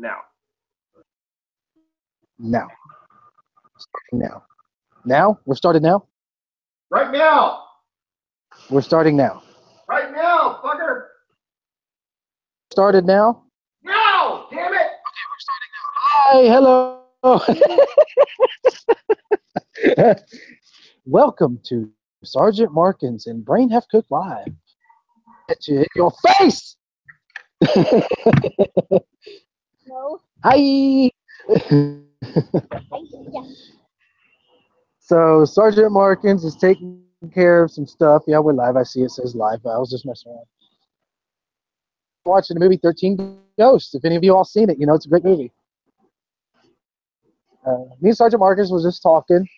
Now. Now. Starting now. Now? We're started now? Right now! We're starting now. Right now, fucker! Started now? Now! Damn it! Hi, hello. Welcome to Sergeant Markins and Brain Have Cooked Live. Get you in your face! No. Hi! So Sergeant Markins is taking care of some stuff. Yeah, we're live. I see it says live, but I was just messing around. Watching the movie 13 Ghosts. If any of you all seen it, you know it's a great movie. Me and Sergeant Marcus was just talking,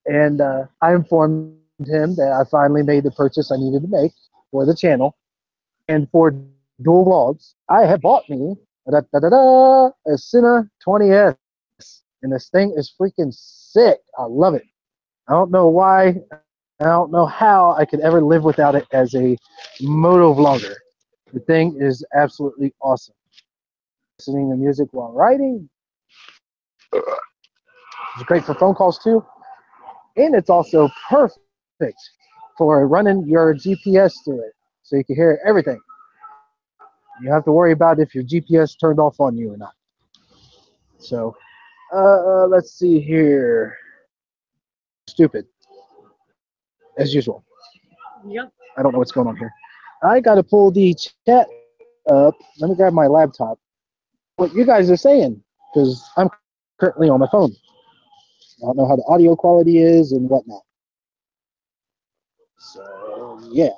and I informed him that I finally made the purchase I needed to make for the channel. And for dual vlogs, I have bought me a Cine 20S. And this thing is freaking sick. I love it. I don't know why. I don't know how I could ever live without it as a moto vlogger. The thing is absolutely awesome. Listening to music while riding. It's great for phone calls too. And it's also perfect for running your GPS through it. So you can hear everything. You don't have to worry about if your GPS turned off on you or not. So, let's see here. Stupid. As usual. Yep. I don't know what's going on here. I got to pull the chat up. Let me grab my laptop. What you guys are saying, because I'm currently on my phone. I don't know how the audio quality is and whatnot. So, yeah.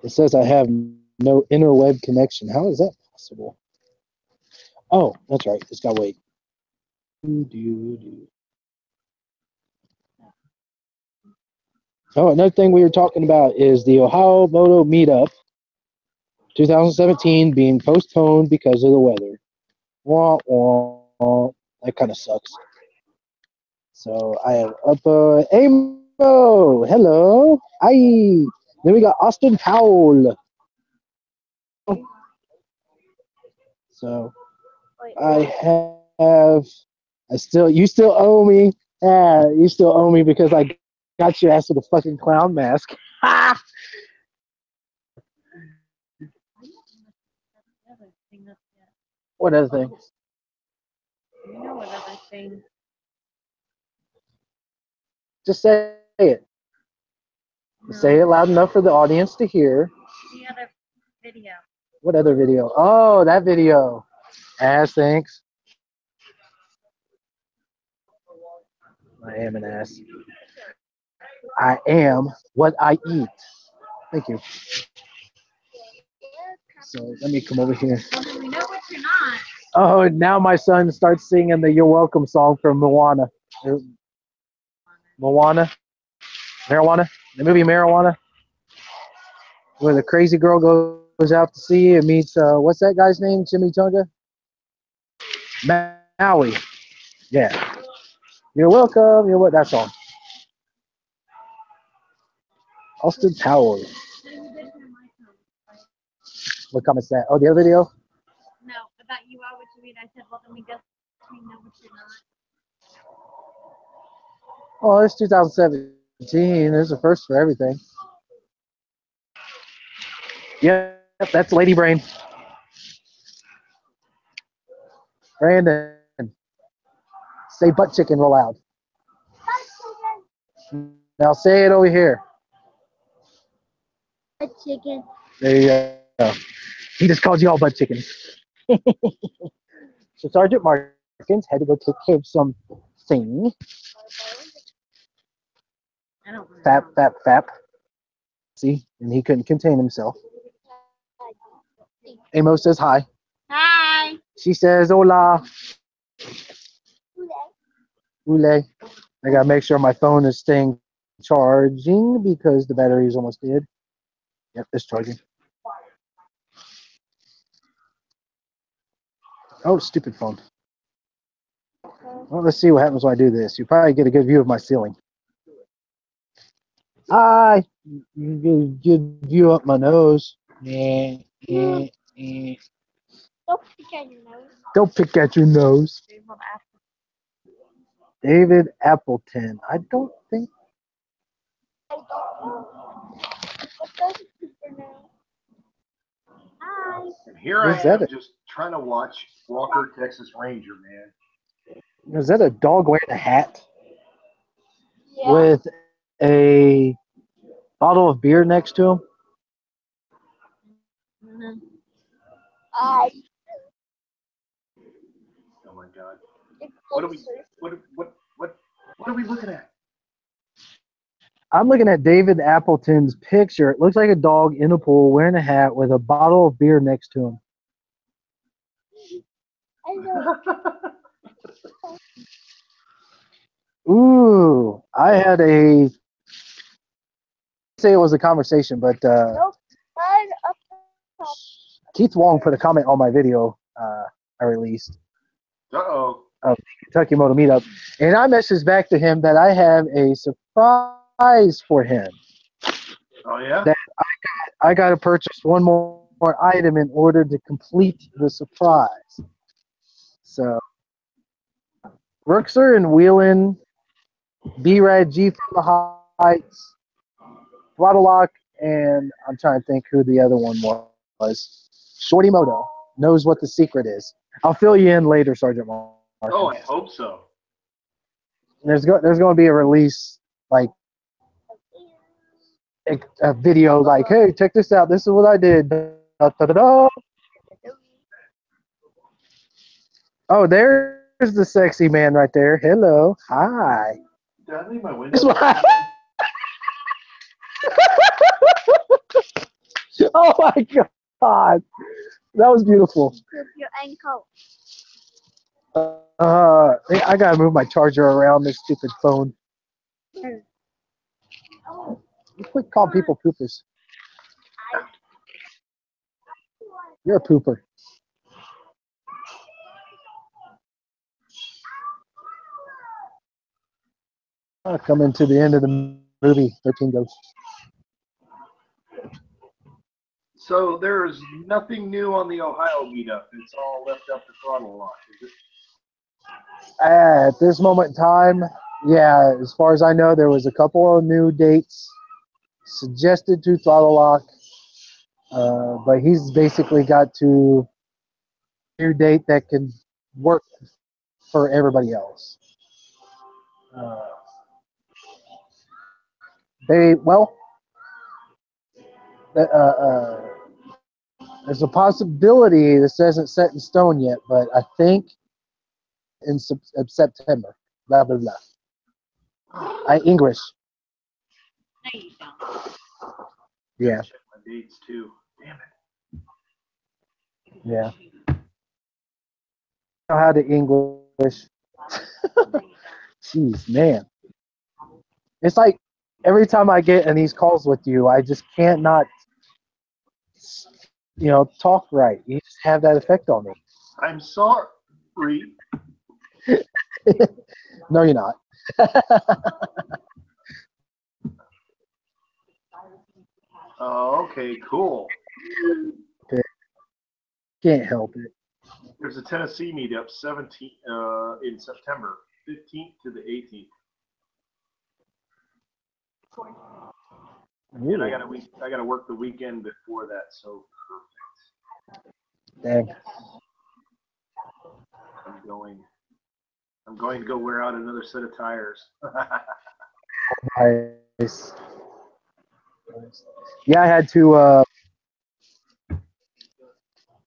It says I have no interweb connection. How is that possible? Oh, that's right. It's got to wait. Oh, another thing we were talking about is the Ohio Moto Meetup 2017 being postponed because of the weather. Wah, wah. That kind of sucks. So I have up Amo. Hello. Hi. Then we got Austin Powell. So you still owe me. Yeah, you still owe me because I got your ass with a fucking clown mask. Ha! What other thing? You know what other thing? Just say it. No. Say it loud enough for the audience to hear. The other video. What other video? Oh, that video. Ass, thanks. I am an ass. I am what I eat. Thank you. So let me come over here. Well, we know what you're not. Oh, now my son starts singing the "You're Welcome" song from Moana. Moana? Marijuana? The movie Marijuana? Where the crazy girl goes out to sea and meets, what's that guy's name? Chimichanga? Maui. Yeah. You're welcome. You're what? That song. Austin Powell. What comments that? Oh, the other video? No, about you are what you eat. I said, well, then we guess we know what you're not. Oh, it's 2017. There's a first for everything. Yep, that's Lady Brain. Brandon, say butt chicken real loud. Now say it over here. Butt chicken. There you go. He just called you all butt chickens. So Sergeant Markins had to go take care of some thing. I don't know. Fap. See? And he couldn't contain himself. Amo says hi. Hi. She says hola. Ule. I gotta make sure my phone is staying charging because the battery is almost dead. Yep, it's charging. Oh, stupid phone. Well, let's see what happens when I do this. You probably get a good view of my ceiling. You get a good view up my nose. No, Don't pick at your nose. Don't pick at your nose. They will ask. David Appleton. I don't think. I don't know. What does it super now? Hi. And here I Is that am a- just trying to watch Walker, Texas Ranger, man. Is that a dog wearing a hat Yeah. with a bottle of beer next to him? Mhm. I. Oh my God. It's What are we? closer. What are we looking at? I'm looking at David Appleton's picture. It looks like a dog in a pool wearing a hat with a bottle of beer next to him. I know. Ooh, I had a say it was a conversation, but Nope. Right up top. Keith Wong put a comment on my video I released Uh-oh. of the Kentucky Moto Meetup, and I messaged back to him that I have a surprise for him. Oh yeah. That I got to purchase one more item in order to complete the surprise. So, Rookser and Wheelan, B-Rad G from the Heights, Throttle Lock, and I'm trying to think who the other one was. Shorty Moto knows what the secret is. I'll fill you in later, Sergeant Mark. Oh, I hope so. There's going to be a release, like a video, like, hey, check this out. This is what I did. Da, da, da, da. Oh, there's the sexy man right there. Hello, hi. Did I leave my window? This one- Oh my God, that was beautiful. Flip your ankle. I gotta move my charger around this stupid phone. Oh. You quit calling people poopers. You're a pooper. Coming to the end of the movie, 13 Ghosts. So there's nothing new on the Ohio meetup. It's all left up to Throttle Lock, is it? At this moment in time, yeah, as far as I know, there was a couple of new dates suggested to Throttle Lock, but he's basically got to new date that can work for everybody else. There's a possibility this isn't set in stone yet, but I think in September. Blah blah blah. English. No, you don't. Yeah, Check my dates too. Damn it. yeah. Know how to English. Jeez, man. It's like every time I get in these calls with you, I just can't not, talk right. You just have that effect on me. I'm sorry. No, you're not. Oh, okay, cool. Can't help it. There's a Tennessee meetup 17 in September 15th to the 18th. And I gotta work the weekend before that, so perfect. Dang. I'm going to go wear out another set of tires. Nice. Yeah, I had to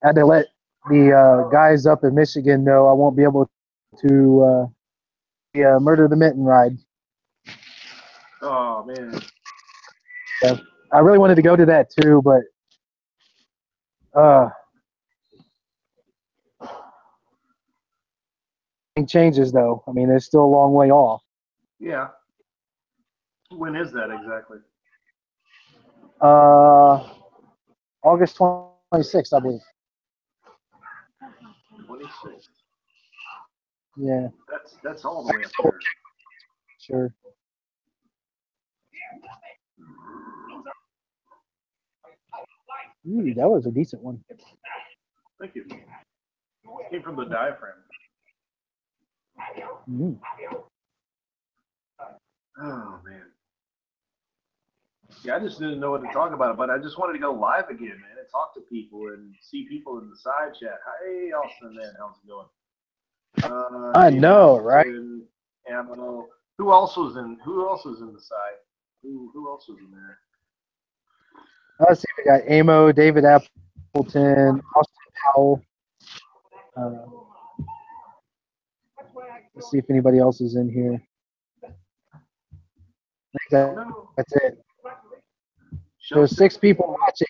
let the guys up in Michigan know I won't be able to Murder the Mitten ride. Oh man. So I really wanted to go to that too, but changes though. I mean, it's still a long way off. Yeah. When is that exactly? August 26th, I believe. 26th. Yeah, That's all the way up there. sure. Ooh, that was a decent one. Thank you. Came from the diaphragm. Mm. Oh man. Yeah, I just didn't know what to talk about, but I just wanted to go live again, man, and talk to people and see people in the side chat. Hey, Austin, man, how's it going? I know, right? Ammo. Who else was in the side? Who else was in there? Let's see. We got Amo, David Appleton, Austin Powell. Let's see if anybody else is in here. That's it. There's 6 people watching.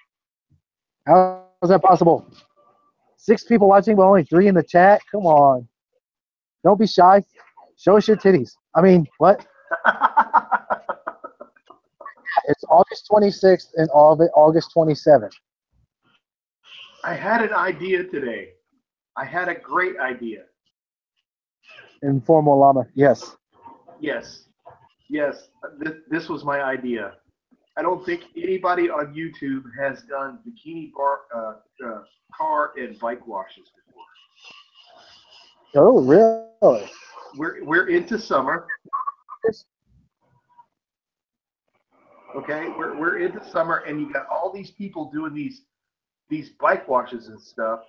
How is that possible? 6 people watching, but only 3 in the chat? Come on. Don't be shy. Show us your titties. I mean, what? It's August 26th and August 27th. I had an idea today. I had a great idea. Informal llama. Yes. Yes. This was my idea. I don't think anybody on YouTube has done bikini car and bike washes before. Oh, really? We're into summer. Okay, we're into summer, and you got all these people doing these bike washes and stuff.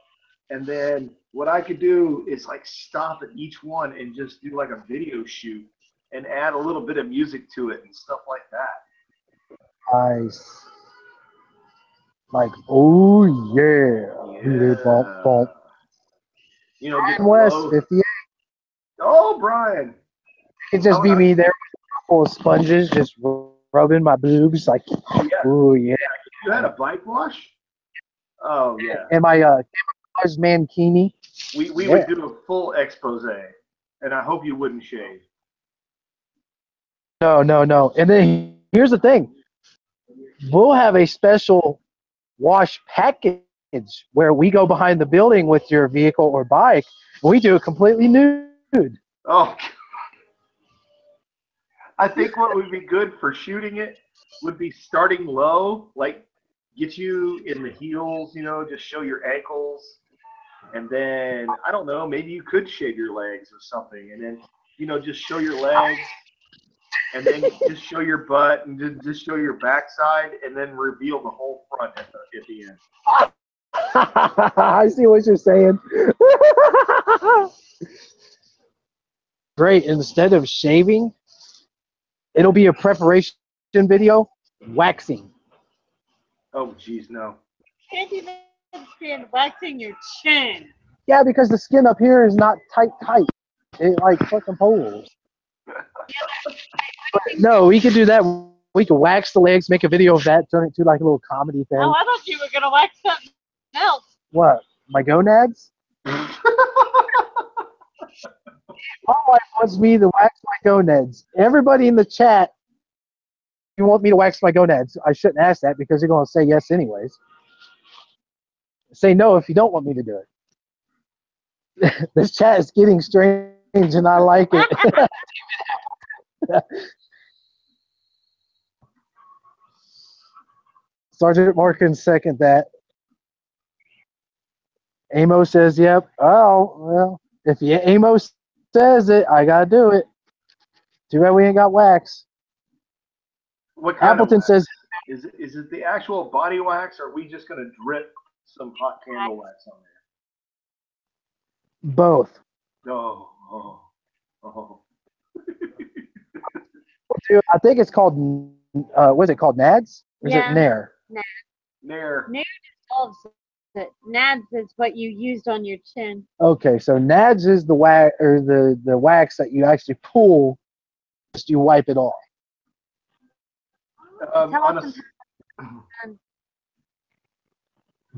And then what I could do is like stop at each one and just do like a video shoot and add a little bit of music to it and stuff like that. Nice. Like, oh yeah. You know, Brian West, 58. Oh, Brian. It just be me there full of sponges, just rubbing my boobs, like, oh yeah. You had a bike wash? Oh yeah. And my camouflage mankini. We would do a full expose, and I hope you wouldn't shave. No. And then here's the thing. We'll have a special wash package where we go behind the building with your vehicle or bike. We do it completely nude. Oh, I think what would be good for shooting it would be starting low, like get you in the heels, you know, just show your ankles. And then, I don't know, maybe you could shave your legs or something. And then, you know, just show your legs. And then just show your butt and just show your backside. And then reveal the whole front at the end. I see what you're saying. Great. Instead of shaving, it'll be a preparation video, waxing. Oh, geez, no. Can't even stand waxing your chin. Yeah, because the skin up here is not tight. It like fucking pulls. But no, we could do that. We could wax the legs, make a video of that, turn it to like a little comedy thing. Oh, I thought you were gonna wax something else. What? My gonads? My wife wants me to wax my gonads. Everybody in the chat, you want me to wax my gonads? I shouldn't ask that because you're going to say yes anyways. Say no if you don't want me to do it. This chat is getting strange and I like it. Sergeant Markins second that. Amo says, yep. Oh, well, if Amo says it, I got to do it. Too bad we ain't got wax. What kind Appleton of wax? says, is it the actual body wax, or are we just going to drip some hot candle wax on there? both. Oh. Dude, I think it's called, what's it called, Nads? Or is it Nair? Nair dissolves it. Nads is what you used on your chin. Okay, so Nads is the wax, or the wax that you actually pull, just you wipe it off. On a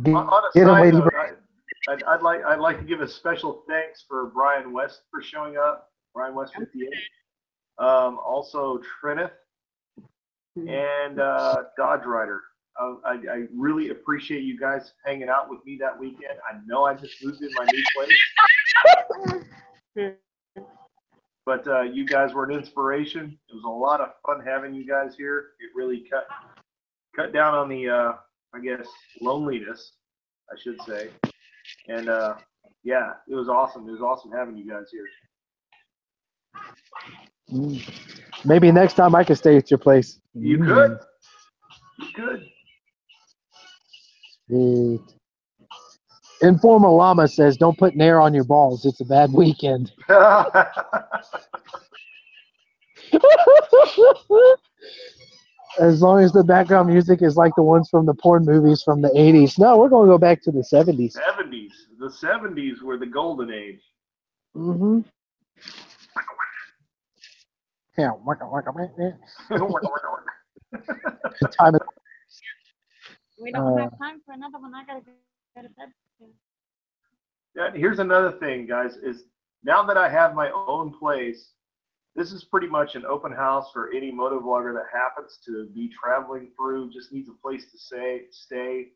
Get side him, Lady note, Bird. I'd like to give a special thanks for Brian West for showing up. Brian West 58. Also Trinith and Dodge Rider. I really appreciate you guys hanging out with me that weekend. I know I just moved in my new place, but you guys were an inspiration. It was a lot of fun having you guys here. It really cut down on the I guess loneliness, I should say. And Yeah, it was awesome. It was awesome having you guys here. Maybe next time I can stay at your place. You could. You could. Sweet. Informal Llama says, don't put Nair on your balls. It's a bad weekend. As long as the background music is like the ones from the porn movies from the 80s. No, we're going to go back to the 70s. 70s. The 70s were the golden age. Mm-hmm. Yeah. Time of We don't have time for another one. I gotta go to bed soon. Yeah, here's another thing, guys, is now that I have my own place, this is pretty much an open house for any motovlogger that happens to be traveling through, just needs a place to stay.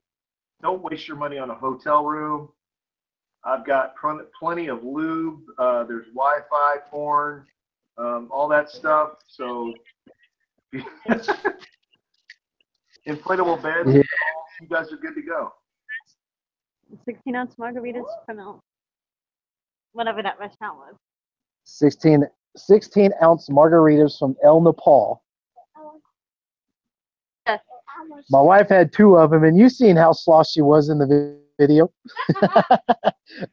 Don't waste your money on a hotel room. I've got plenty of lube. There's Wi-Fi, porn, all that stuff. So inflatable beds, Yeah. you guys are good to go. 16-ounce margaritas from whatever that restaurant was. 16-ounce margaritas from El Nepal. Yes. My wife had 2 of them, and you seen how slosh she was in the video.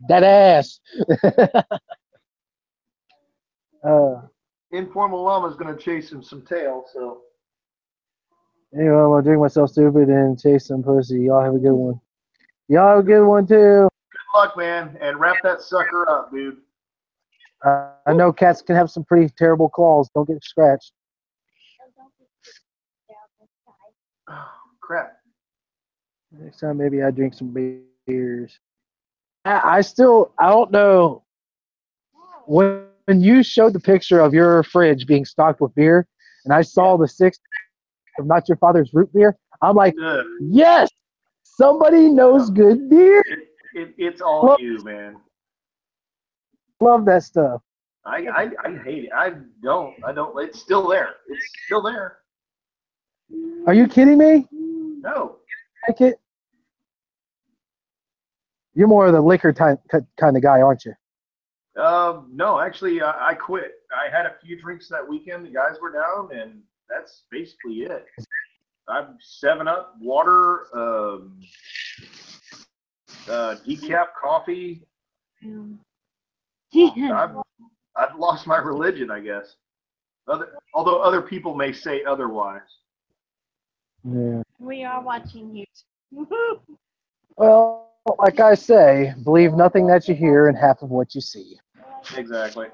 That ass. Informal Llama's going to chase him some tail, so. Anyway, I'm going to drink myself stupid and chase some pussy. Y'all have a good one. Y'all have a good one, too. Good luck, man, and wrap that sucker up, dude. I know cats can have some pretty terrible claws. Don't get scratched. Oh, crap. Next time, maybe I drink some beers. I don't know. When you showed the picture of your fridge being stocked with beer, and I saw the 6 of Not Your Father's root beer, I'm like, yes, somebody knows good beer. It's all you, man. Love that stuff. I hate it. I don't. It's still there. It's still there. Are you kidding me? No. Like it? You're more of the liquor kind of guy, aren't you? No, actually, I quit. I had a few drinks that weekend. The guys were down, and that's basically it. I'm 7-Up, water, decaf coffee. I've lost my religion, I guess. Although other people may say otherwise. Yeah. We are watching you. Well, like I say, believe nothing that you hear and half of what you see. Exactly.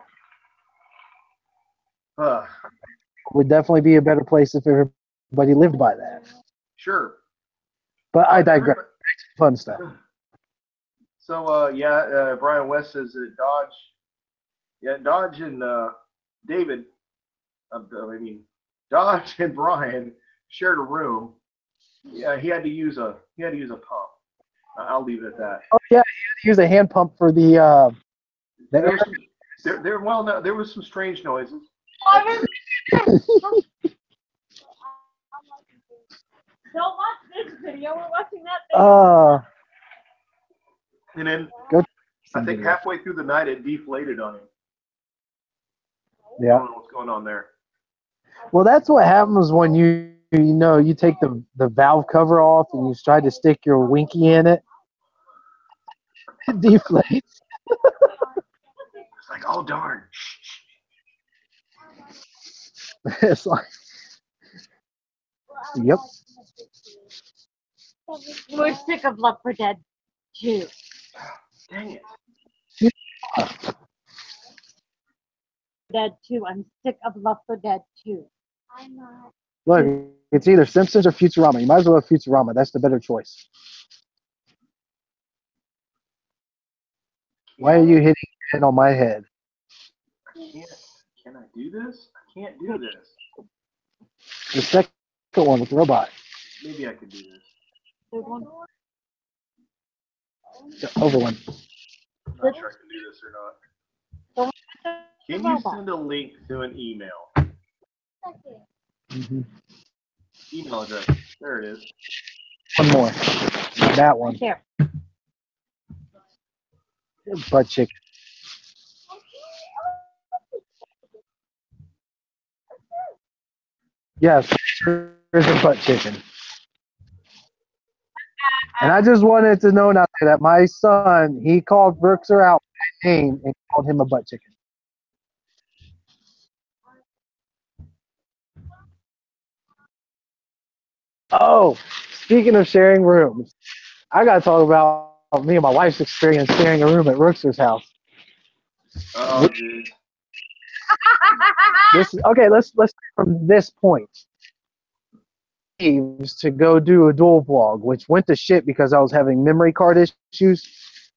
Would definitely be a better place if everybody lived by that. Sure. But I digress. Fun stuff. So, Brian West says that Dodge. Yeah, Dodge and David. Dodge and Brian shared a room. Yeah, he had to use a pump. I'll leave it at that. Oh yeah, he used a hand pump for the air. There was some strange noises. Don't watch this video. We're watching that video. And then I think halfway through the night it deflated on him. Yeah. I don't know what's going on there. Well, that's what happens when you take the valve cover off and you try to stick your winky in it. It deflates. It's like, oh darn. It's like, yep. We're sick of Love for Dead 2. Dang it. Dead 2. I'm sick of Love for Dead 2. I'm not. Look, it's either Simpsons or Futurama. You might as well have Futurama. That's the better choice. Why are you hitting your head on my head? Can I do this? I can't do this. The second one with the robot. Maybe I could do this. Third one. The over one. I'm not sure I can do this or not. Can you send a link to an email? Mm-hmm. Email address. There it is. One more. That one. There. Butt chicken. Yes, there's a butt chicken. And I just wanted to know out there that my son, he called Brookser out by name and called him a butt chicken. Oh, speaking of sharing rooms, I got to talk about me and my wife's experience sharing a room at Brookser's house. Oh, jeez. Okay. Let's start from this point. To go do a dual vlog, which went to shit because I was having memory card issues.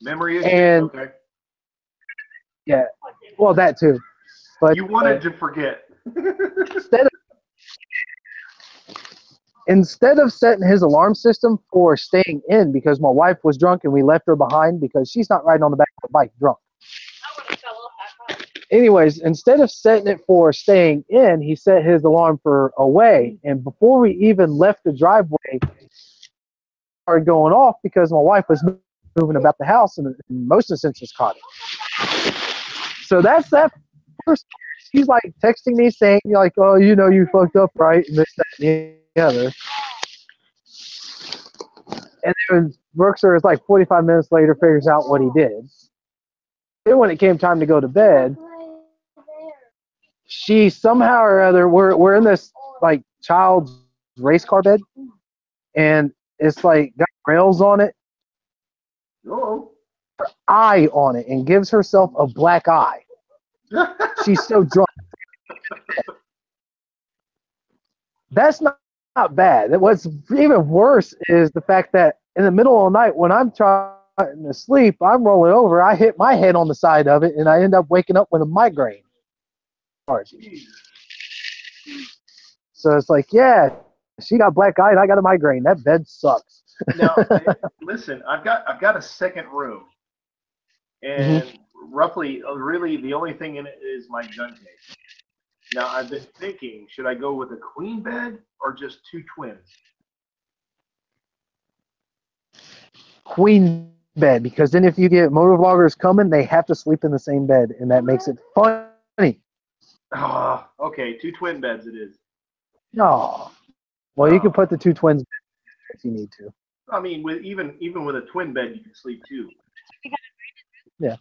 Memory issues? And Okay. yeah, well that too. But You wanted to forget. instead of setting his alarm system for staying in because my wife was drunk and we left her behind because she's not riding on the back of the bike drunk. Anyways, instead of setting it for staying in, he set his alarm for away. And before we even left the driveway, it started going off because my wife was moving about the house and motion sensors caught it. So that's that first. She's like texting me saying, like, oh, you know, you fucked up, right? And this, that, and the other. And then Brookser is like 45 minutes later figures out what he did. Then when it came time to go to bed, she somehow or other, we're in this like child's race car bed, and it's like got rails on it, Oh. eye on it, and gives herself a black eye. She's so drunk. That's not bad. What's even worse is the fact that in the middle of the night when I'm trying to sleep, I'm rolling over, I hit my head on the side of it, and I end up waking up with a migraine. So it's like, yeah, she got black eye and I got a migraine. That bed sucks. Now, listen, I've got a second room, and roughly, really, the only thing in it is my gun case. Now, I've been thinking, should I go with a queen bed or just two twins? Queen bed, because then if you get motor vloggers coming, they have to sleep in the same bed, and that makes it funny. Ah, okay, two twin beds it is. No. Well, you can put the two twins if you need to. I mean, with even with a twin bed, you can sleep two. Yeah.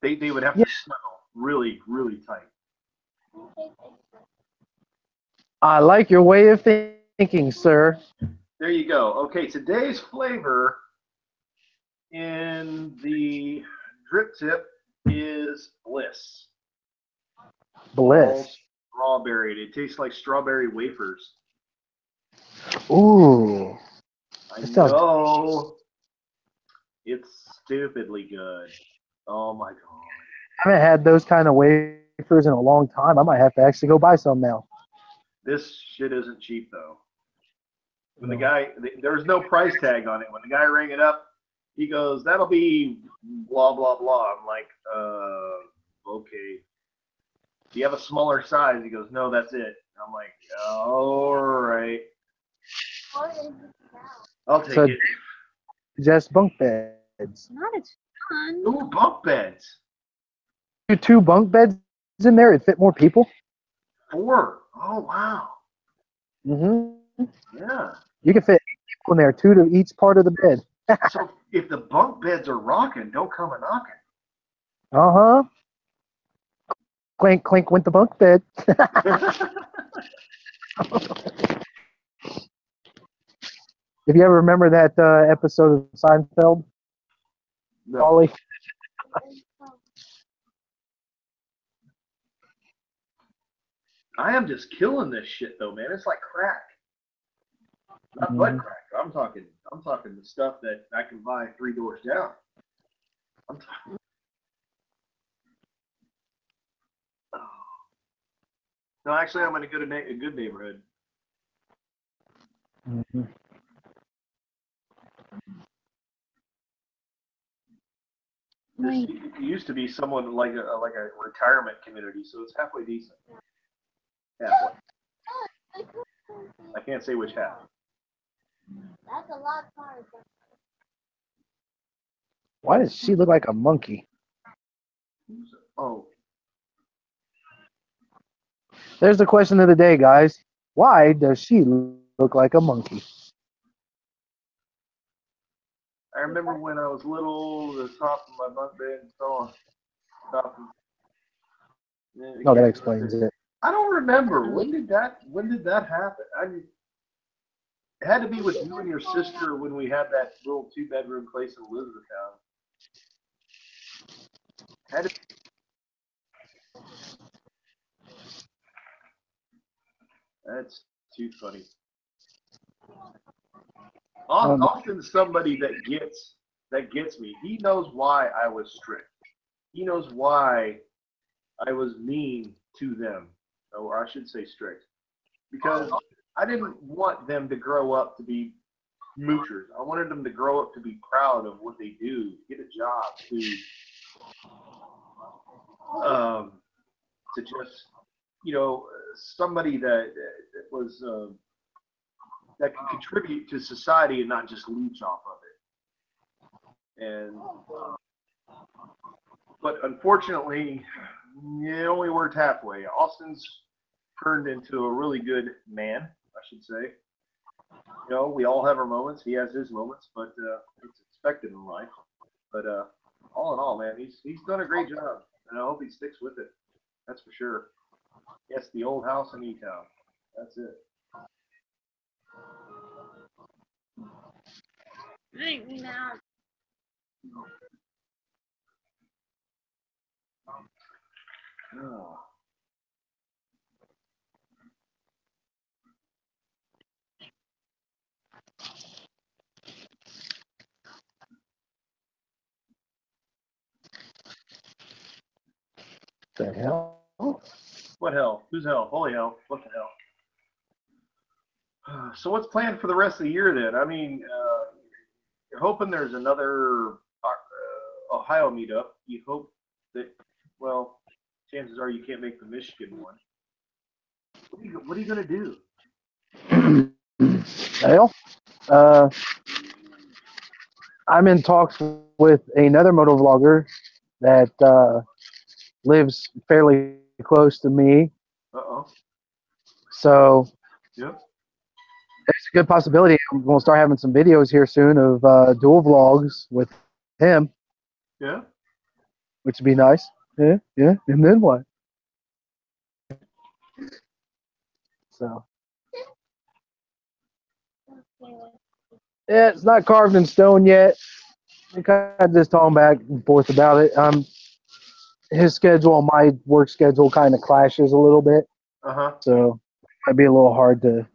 They would have to snuggle really, really tight. I like your way of thinking, sir. There you go. Okay, today's flavor in the drip tip is Bliss. Bliss. All strawberry. It tastes like strawberry wafers. Ooh. I know. It's stupidly good. Oh my god. I haven't had those kind of wafers in a long time. I might have to actually go buy some now. This shit isn't cheap though. When the guy, there's no price tag on it. When the guy rang it up, he goes, "That'll be blah blah blah." I'm like, okay. Do you have a smaller size? He goes, "No, that's it." I'm like, all right. I'll take it. Just bunk beds. Not as fun. Ooh, bunk beds. Two bunk beds in there, it'd fit more people. 4. Oh wow. Yeah. You can fit 8 people in there, 2 to each part of the bed. So if the bunk beds are rocking, don't come a knocking. Clink, clink went the bunk bed. If you ever remember that episode of Seinfeld, No. Ollie. I am just killing this shit though, man. It's like crack. Not butt crack. I'm talking the stuff that I can buy 3 doors down. I'm talking. Oh. No, actually, I'm in a good neighborhood. This used to be someone like a retirement community, so it's halfway decent. Halfway. I can't say which half. That's a lot harder. Why does she look like a monkey? Oh, There's the question of the day, guys. Why does she look like a monkey? I remember when I was little, the top of my bunk bed and so on. Top of, Oh, that explains it. I don't remember. When did that happen? It had to be with you and your sister when we had that little 2-bedroom place in Elizabethtown. Had to, that's too funny. Austin's somebody that gets me. He knows why I was strict. He knows why I was mean to them, or I should say strict, because I didn't want them to grow up to be moochers. I wanted them to grow up to be proud of what they do, get a job, to just, somebody that was that can contribute to society and not just leech off of it. And but unfortunately, it only worked halfway. Austin's turned into a really good man, I should say. We all have our moments. He has his moments, but it's expected in life. But all in all, man, he's done a great job, and I hope he sticks with it. That's for sure. Yes, the old house in E-Town. That's it. Oh. The hell? What hell? Who's hell? Holy hell. What the hell? So what's planned for the rest of the year then? I mean, you're hoping there's another Ohio meetup. You hope that, well, chances are you can't make the Michigan one. What are you going to do? Well, I'm in talks with another moto vlogger that lives fairly close to me. Uh-oh. So Yep. there's a good possibility I'm going to start having some videos here soon of dual vlogs with him. Yeah. Which would be nice. Yeah. And then what? So. Yeah, it's not carved in stone yet. We kind of just talking back and forth about it. His schedule and my work schedule kind of clashes a little bit. Uh-huh. So it might be a little hard to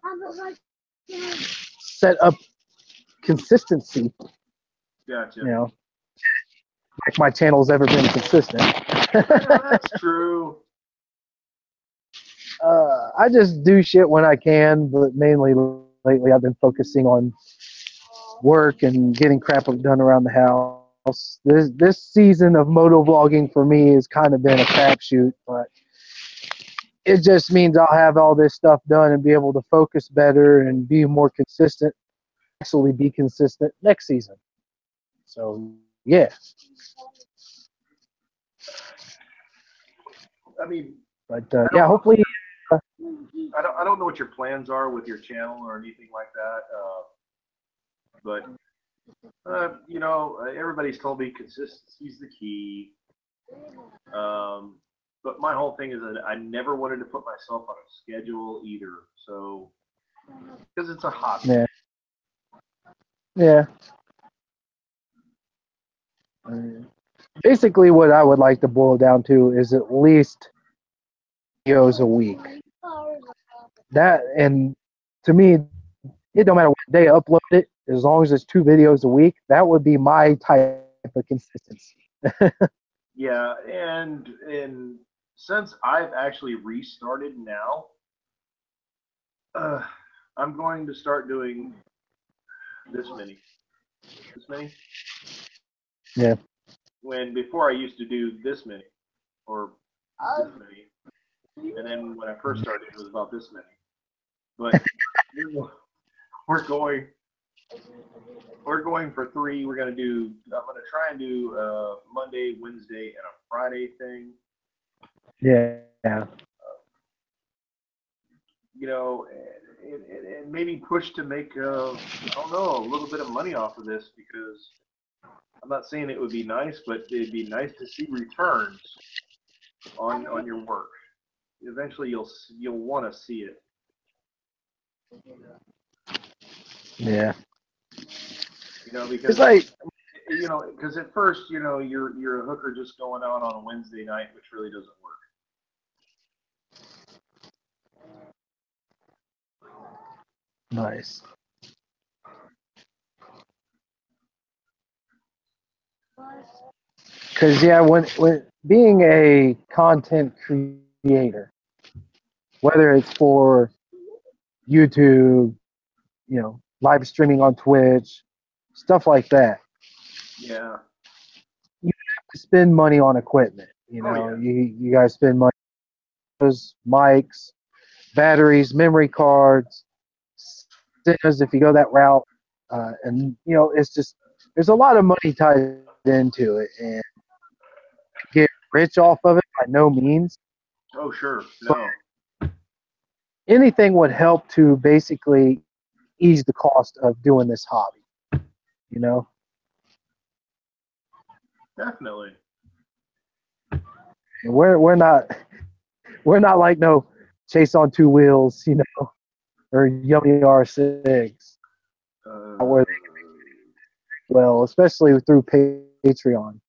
set up consistency. Gotcha. Like my channel's ever been consistent. Yeah, that's true. I just do shit when I can, but mainly lately I've been focusing on work and getting crap done around the house. This season of moto vlogging for me has kind of been a crapshoot, but it just means I'll have all this stuff done and be able to focus better and be more consistent, actually be consistent next season. So, yeah. I mean, But yeah, hopefully. I don't know what your plans are with your channel or anything like that. But everybody's told me consistency is the key. But my whole thing is that I never wanted to put myself on a schedule either. So, because it's a hobby. Yeah. Basically, what I would like to boil down to is at least videos a week. That, and to me, it don't matter what day I upload it, as long as it's 2 videos a week. That would be my type of consistency. Yeah, and since I've actually restarted now, I'm going to start doing this many. Yeah. When before I used to do this many or this many, and then when I first started, it was about this many. But we're going we're going for 3. I'm going to try and do Monday, Wednesday, and a Friday thing. Yeah. You know, and maybe push to make, I don't know, a little bit of money off of this, because I'm not saying it would be nice, but it'd be nice to see returns on your work. Eventually, you'll want to see it. Yeah. You know, because It's like, because at first, you're a hooker just going out on a Wednesday night, which really doesn't work. nice. Because yeah, when being a content creator, whether it's for YouTube, live streaming on Twitch, stuff like that, Yeah. you have to spend money on equipment. Yeah. You guys spend money on mics, batteries, memory cards, because if you go that route, and it's just there's a lot of money tied into it, and get rich off of it by no means. Oh, sure. But No. anything would help to basically ease the cost of doing this hobby. Definitely. And we're not like no Chase on Two Wheels, or Yummy R6, where they can make well, especially through Patreon.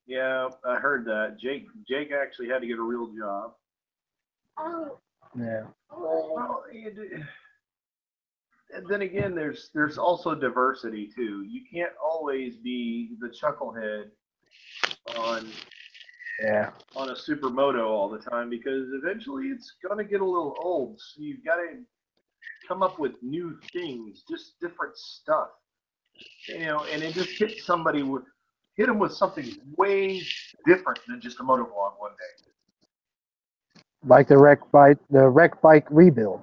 Yeah, I heard that. Jake actually had to get a real job. Yeah. Well, and then again, there's also diversity too. You can't always be the chucklehead on a supermoto all the time, because eventually it's gonna get a little old. So you've got to come up with new things, just different stuff. And it just hit them with something way different than just a motovlog one day. Like the wreck bike rebuild.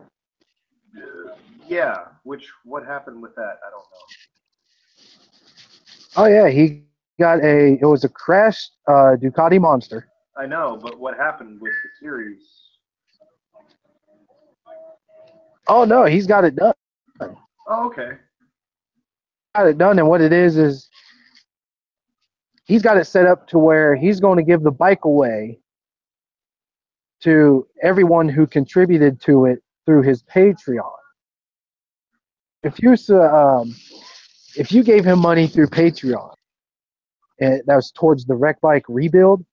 Yeah, what happened with that? I don't know. Oh yeah, it was a crashed Ducati Monster. I know, but what happened with the series? Oh no, he's got it done. Oh, okay. Got it done, and what it is he's got it set up to where he's going to give the bike away to everyone who contributed to it through his Patreon. If you gave him money through Patreon, and that was towards the wreck bike rebuild,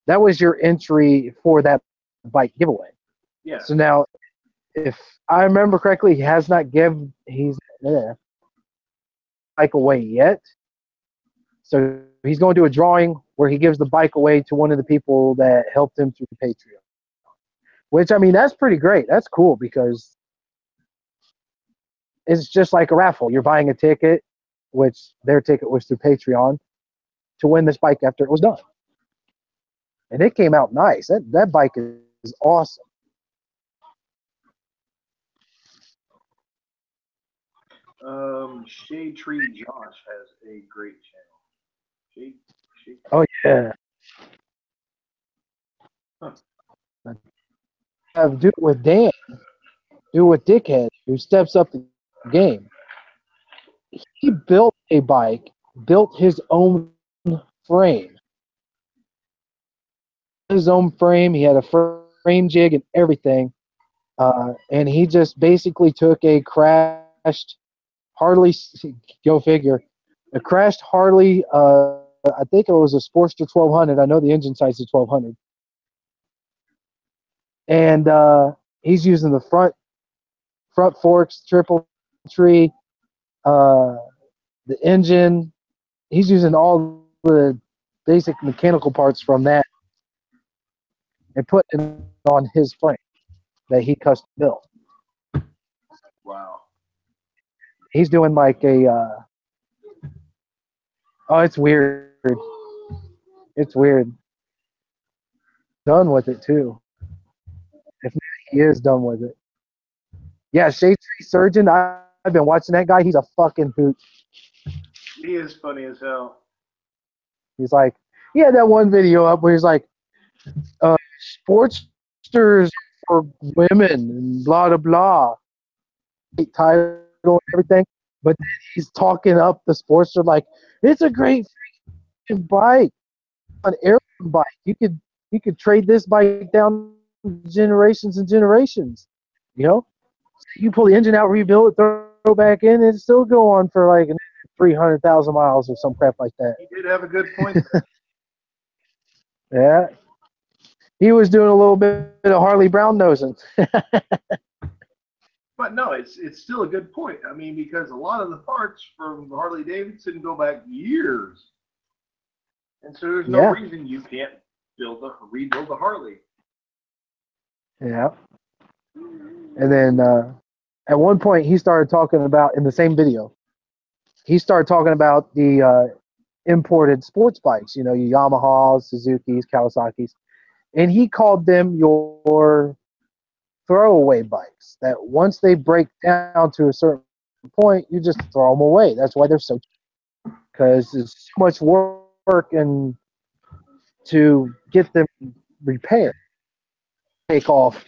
that was your entry for that bike giveaway. Yeah. So now, if I remember correctly, he has not given bike away yet. So he's going to do a drawing where he gives the bike away to one of the people that helped him through Patreon. Which, I mean, that's pretty great. That's cool, because it's just like a raffle. You're buying a ticket, which their ticket was through Patreon, to win this bike after it was done. And it came out nice. That bike is awesome. Shade Tree Josh has a great channel. Shade. Oh yeah. Huh. Have do it with Dan. Do it with Dickhead, who steps up the game. He built a bike, built his own frame. His own frame. He had a frame jig and everything. And he just basically took a crashed Harley, go figure, a crashed Harley, I think it was a Sportster 1200. I know the engine size is 1200. And he's using the front forks, triple tree, the engine. He's using all the basic mechanical parts from that and putting it on his frame that he custom built. Wow. He's doing like it's weird. It's weird. Done with it too. If not, he is done with it. Yeah, Shade Tree Surgeon. I've been watching that guy. He's a fucking hoot. He is funny as hell. He's like, he had that one video up where he's like, Sportsters for women and blah blah blah, title and everything. But then he's talking up the Sportster like it's a great freaking bike, an air bike. You could trade this bike down generations and generations. You know, you pull the engine out, rebuild it, throw back in, and still go on for like 300,000 miles or some crap like that. He did have a good point there. Yeah. He was doing a little bit of Harley Brown nosing. But no, it's still a good point. I mean, because a lot of the parts from Harley Davidson go back years, and so there's no reason you can't rebuild a Harley. Yeah. And then at one point he started talking about, in the same video, he started talking about the imported sports bikes. You know, your Yamahas, Suzuki's, Kawasaki's, and he called them your throwaway bikes, that once they break down to a certain point, you just throw them away. That's why they're so cheap, because there's so much work and to get them repaired. Take off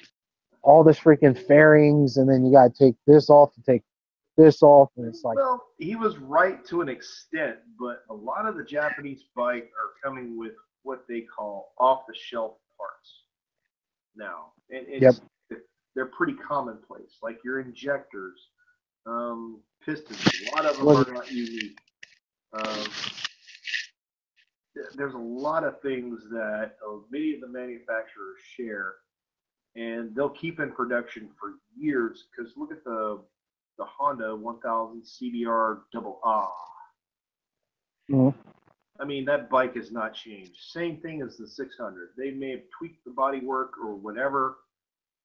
all this freaking fairings, and then you got to take this off to take this off, and it's like, Well, he was right to an extent, but a lot of the Japanese bike are coming with what they call off-the-shelf parts now, and they're pretty commonplace, like your injectors, pistons. A lot of them are not unique. There's a lot of things that many of the manufacturers share, and they'll keep in production for years. Because look at the Honda 1000 CBR double A. mm-hmm. I mean, that bike has not changed. Same thing as the 600. They may have tweaked the bodywork or whatever,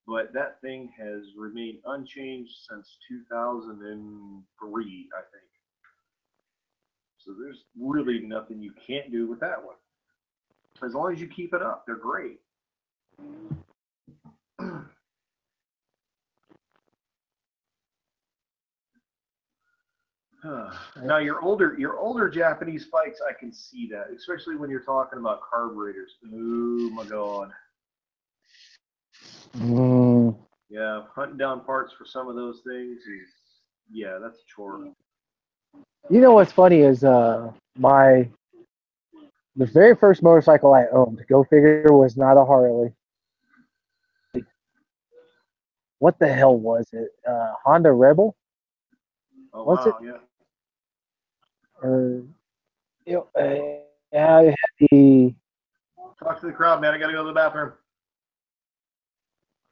but that thing has remained unchanged since 2003, I think. So there's really nothing you can't do with that one. As long as you keep it up, they're great. Now your older Japanese bikes, I can see that, especially when you're talking about carburetors. Oh my god. Yeah, hunting down parts for some of those things is, that's a chore. You know what's funny is the very first motorcycle I owned, go figure, was not a Harley. What the hell was it? Honda Rebel? Oh, What's wow, it? yeah. I had the, Talk to the crowd, man. I gotta go to the bathroom.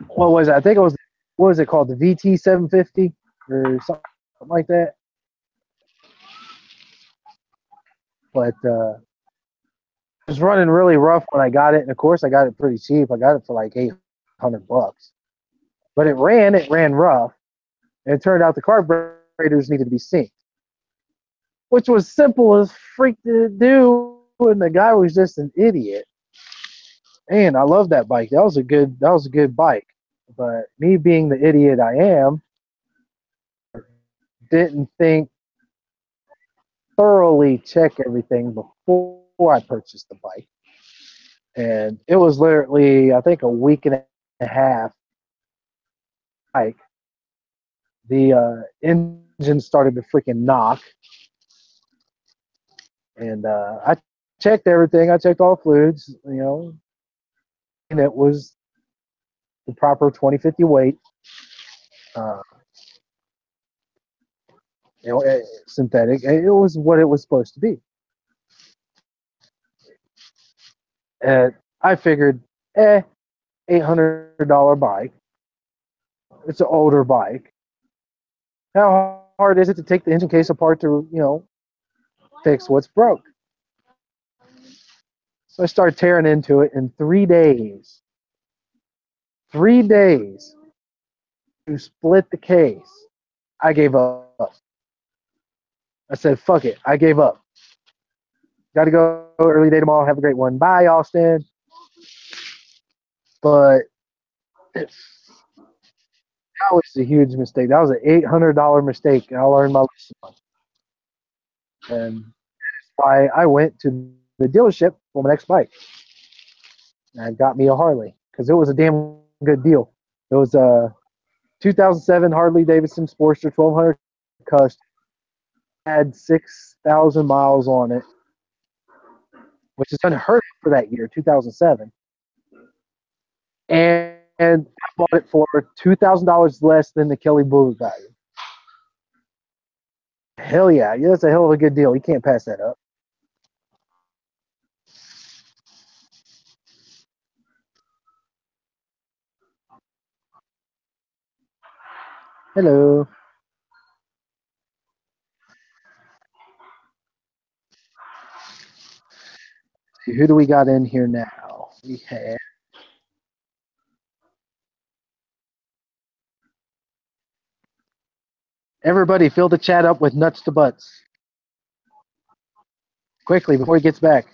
what was it? I think it was, what was it called? The VT 750 or something like that. But it was running really rough when I got it, and of course I got it pretty cheap. I got it for like $800. But it ran rough, and it turned out the carburetors needed to be synced, which was simple as freak to do, and the guy was just an idiot. And I love that bike. That was a good bike. But me being the idiot I am, didn't think thoroughly check everything before I purchased the bike. And it was literally, I think, a week and a half bike. The engine started to freaking knock. And I checked everything. I checked all fluids, and it was the proper 2050 weight. Synthetic. It was what it was supposed to be. And I figured, $800 bike. It's an older bike. How hard is it to take the engine case apart to, fix what's broke? So I started tearing into it in 3 days. 3 days to split the case. I gave up. I said, fuck it. I gave up. Got to go early day tomorrow. Have a great one. Bye, Austin. But that was a huge mistake. That was an $800 mistake, and I learned my lesson. And that's why I went to the dealership for my next bike and got me a Harley because it was a damn good deal. It was a 2007 Harley Davidson Sportster 1200 Custom. Had 6,000 miles on it, which is unheard of for that year, 2007. And I bought it for $2,000 less than the Kelly Blue value. Hell yeah, that's a hell of a good deal. You can't pass that up. Hello. Who do we got in here now? We have everybody fill the chat up with nuts to butts. Quickly before he gets back.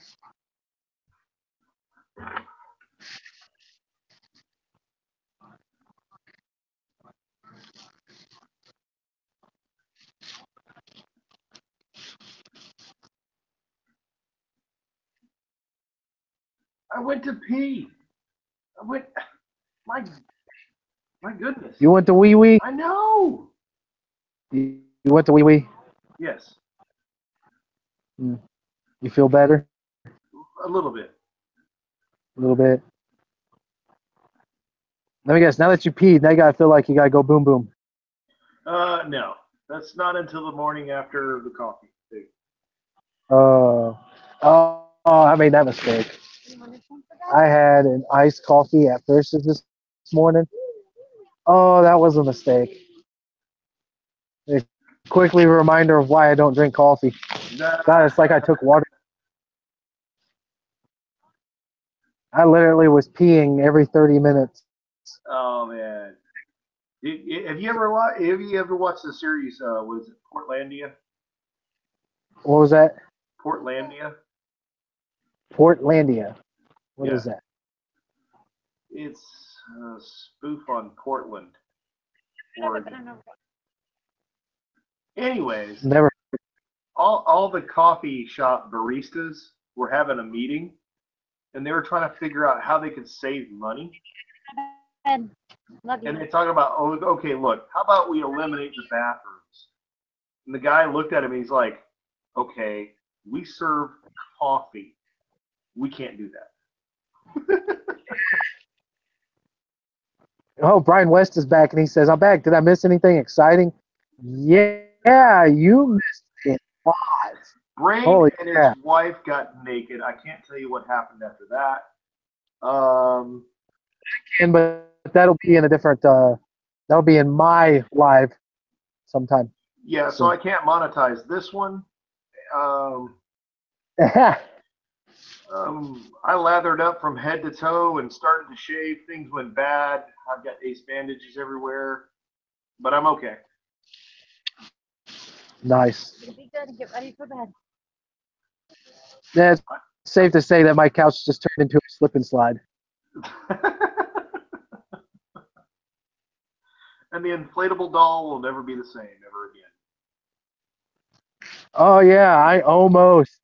I went to pee. I went. My goodness. You went to wee wee? I know. You went to wee wee? Yes. You feel better? A little bit. A little bit. Let me guess. Now that you peed, now you gotta feel like you gotta go boom boom. No. That's not until the morning after the coffee. Oh, I made that mistake. I had an iced coffee at first this morning. Oh, that was a mistake. A quickly reminder of why I don't drink coffee. God, it's like I took water. I literally was peeing every 30 minutes. Oh man. Have you ever watched the series? Was it Portlandia? What was that? Portlandia. Portlandia. What is that? It's a spoof on Portland, Oregon. Anyways, Never. all the coffee shop baristas were having a meeting, and they were trying to figure out how they could save money. And they talk about, oh, okay, look, how about we eliminate the bathrooms? And the guy looked at him and he's like, okay, we serve coffee. We can't do that. Oh, Brian West is back, and he says, I'm back. Did I miss anything exciting? Yeah, you missed it a lot. Brain and his wife got naked. I can't tell you what happened after that. But that'll be in a different, that'll be in my live sometime. Yeah, so I can't monetize this one. I lathered up from head to toe and started to shave. Things went bad. I've got ace bandages everywhere, but I'm okay. Nice. Be good. Get ready for bed. Yeah, it's safe to say that my couch just turned into a slip and slide. And the inflatable doll will never be the same ever again. Oh yeah, I almost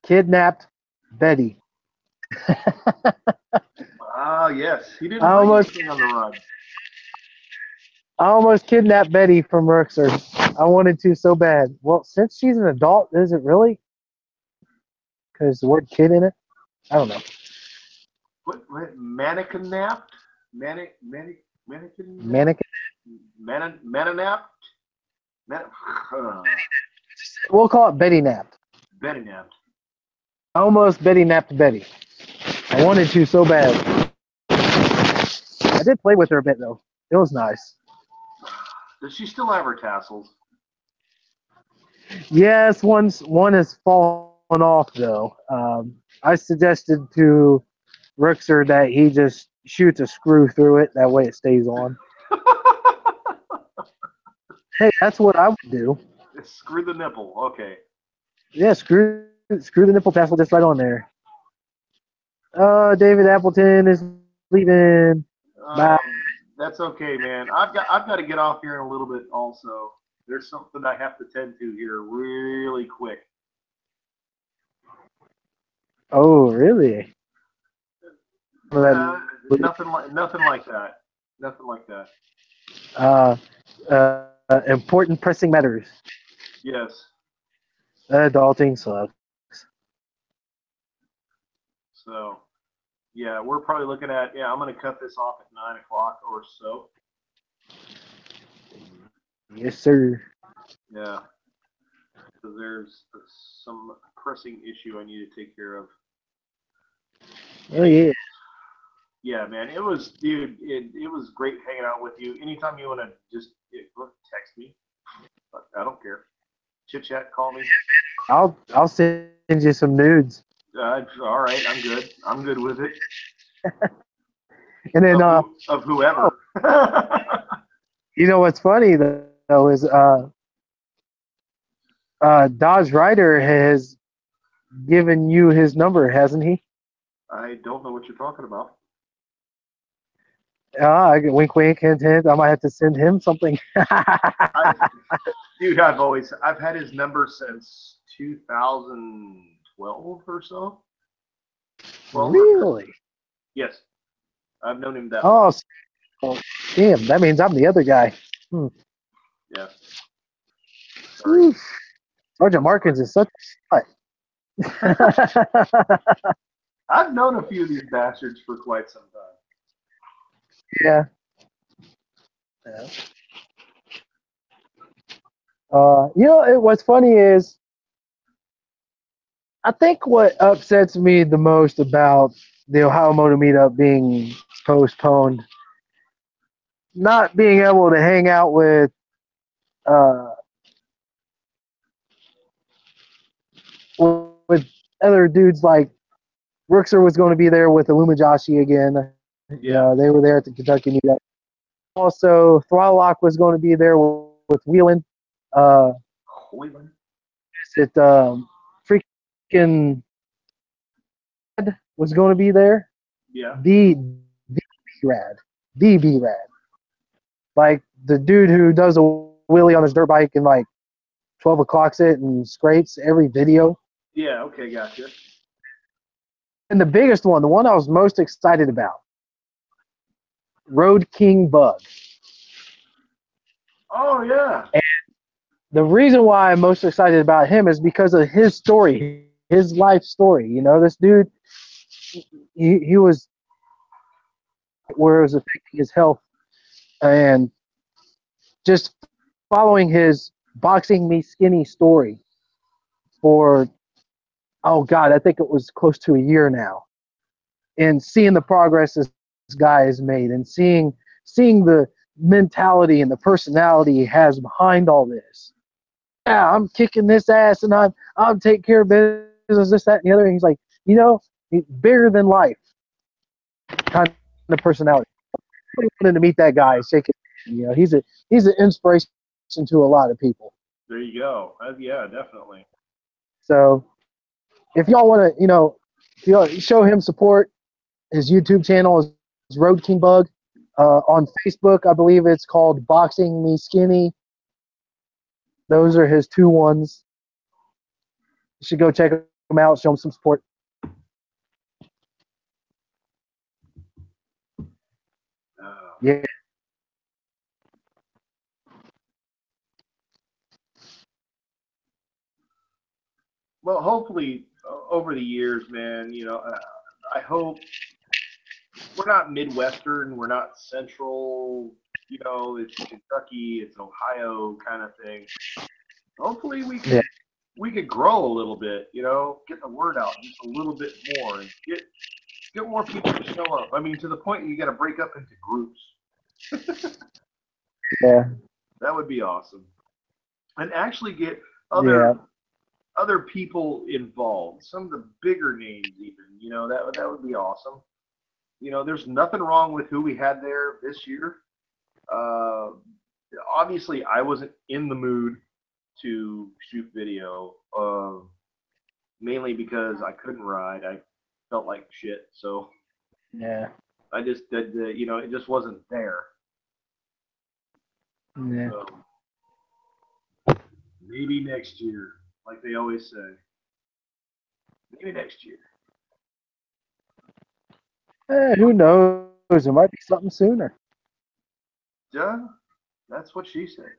kidnapped Betty. Yes. He didn't bring anything on the run. I almost kidnapped Betty from Merxer. I wanted to so bad. Well, since she's an adult, is it really? Because the word kid in it? I don't know. What mannequin napped? Mannequin? Mannequin? Mananapped? We'll call it Betty napped. Betty napped. I almost Betty napped Betty. I wanted to so bad. I did play with her a bit though. It was nice. Does she still have her tassels? Yes, one has fallen off though. I suggested to Rixer that he just shoots a screw through it. That way it stays on. Hey, that's what I would do. Screw the nipple. Okay. Yeah, screw the nipple tassel just right on there. David Appleton is leaving. Bye. That's okay, man. I've got to get off here in a little bit also. There's something I have to tend to here really quick. Oh, really? Nothing like that. Nothing like that. Uh, important pressing matters. Yes. Adulting sucks. So, yeah, we're probably looking at, yeah, I'm going to cut this off at 9 o'clock or so. Yes, sir. Yeah. Because there's some pressing issue I need to take care of. Oh, yeah. Yeah, man, it was, dude, it was great hanging out with you. Anytime you want to just text me, I don't care. Chit chat, call me. I'll send you some nudes. All right, I'm good. I'm good with it. And then, Of whoever. you know what's funny though is Dodge Ryder has given you his number, hasn't he? I don't know what you're talking about. Wink, wink, hint, hint. I might have to send him something. Dude, I've had his number since 2012 or so. Really? Yes, I've known him that long. Oh, damn! That means I'm the other guy. Yeah. Sorry. Oof. Sergeant Markins is such a slut. I've known a few of these bastards for quite some time. Yeah. What's funny is, I think what upsets me the most about the Ohio Moto Meetup being postponed, not being able to hang out uh, with other dudes like Rookser was going to be there with Illumijashi again. Yeah. They were there at the Kentucky Meetup. Also, Throttle Lock was going to be there with Wheelan. Wheelan? Is it freaking was going to be there? Yeah. The B-Rad. The B-Rad. Like the dude who does a wheelie on his dirt bike and like 12 o'clocks it and scrapes every video. Yeah, okay, gotcha. And the biggest one, the one I was most excited about, Road King Bug. Oh, yeah. And the reason why I'm most excited about him is because of his story, his life story. You know, this dude, he was where it was affecting his health, and just following his boxing me skinny story for, oh God, I think it was close to a year now, and seeing the progress this guy has made, and seeing the mentality and the personality he has behind all this. Yeah, I'm kicking this ass, and I'm taking care of business, this, that, and the other. And he's like, he's bigger than life kind of personality. I wanted to meet that guy, shake it. He's an inspiration to a lot of people. There you go. Yeah, definitely. So if y'all want to, show him support, his YouTube channel is Road King Bug. On Facebook, I believe it's called Boxing Me Skinny. Those are his two ones. You should go check him out, show him some support. Yeah. Well, hopefully, over the years, man, I hope we're not Midwestern, we're not Central, it's Kentucky, it's Ohio kind of thing. Hopefully we could grow a little bit, get the word out just a little bit more and get more people to show up. I mean, to the point you got to break up into groups. Yeah. That would be awesome. And actually get other people involved, some of the bigger names even, that would be awesome. There's nothing wrong with who we had there this year. Obviously, I wasn't in the mood to shoot video, mainly because I couldn't ride. I felt like shit, so yeah, I just did. It just wasn't there. Yeah. So, Maybe next year, like they always say. Maybe next year. Who knows? There might be something sooner. Yeah, that's what she said.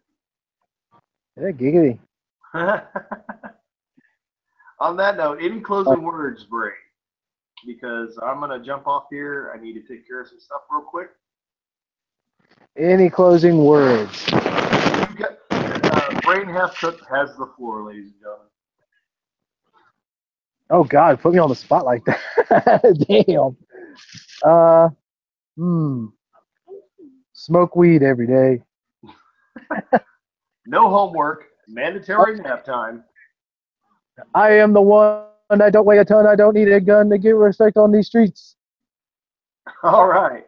Yeah, giggity. On that note, any closing words, Bray? Because I'm gonna jump off here. I need to take care of some stuff real quick. Any closing words? You got, Brain Half Cooked has the floor, ladies and gentlemen. Oh God, put me on the spot like that. Damn. Smoke weed every day. No homework, mandatory nap time. I am the one. I don't weigh a ton. I don't need a gun to get respect on these streets. All right.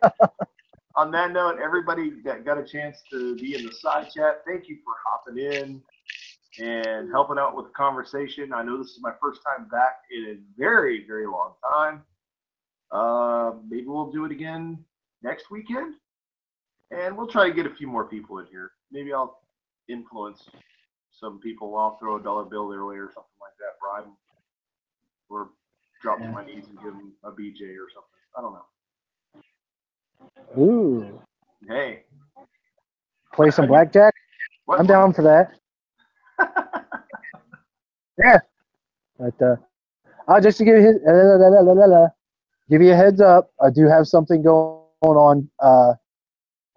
On that note, everybody that got a chance to be in the side chat, thank you for hopping in and helping out with the conversation. I know this is my first time back in a very, very long time. Maybe we'll do it again next weekend, and we'll try to get a few more people in here. Maybe I'll influence some people. I'll throw a dollar bill their way or something like that, bribe them, or drop to my knees and give them a BJ or something. I don't know. Ooh. Hey. Play some blackjack? What? I'm down for that. Yeah. But just to give you a heads up, I do have something going on a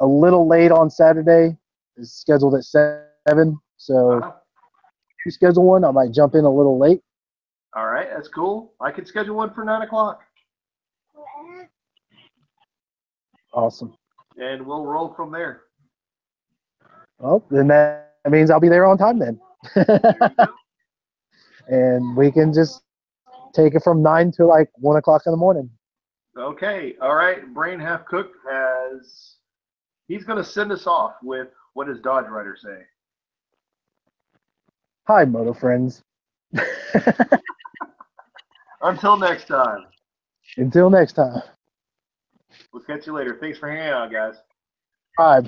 little late on Saturday. It's scheduled at 7. So if you schedule one, I might jump in a little late. All right, that's cool. I can schedule one for 9 o'clock. Awesome. And we'll roll from there. Well, then that means I'll be there on time then. There you go. And we can just take it from 9 to like 1 o'clock in the morning. Okay, all right. Brain Half Cooked he's going to send us off with what does Dodge Rider say? Hi, moto friends. Until next time. Until next time. We'll catch you later. Thanks for hanging out, guys. Bye.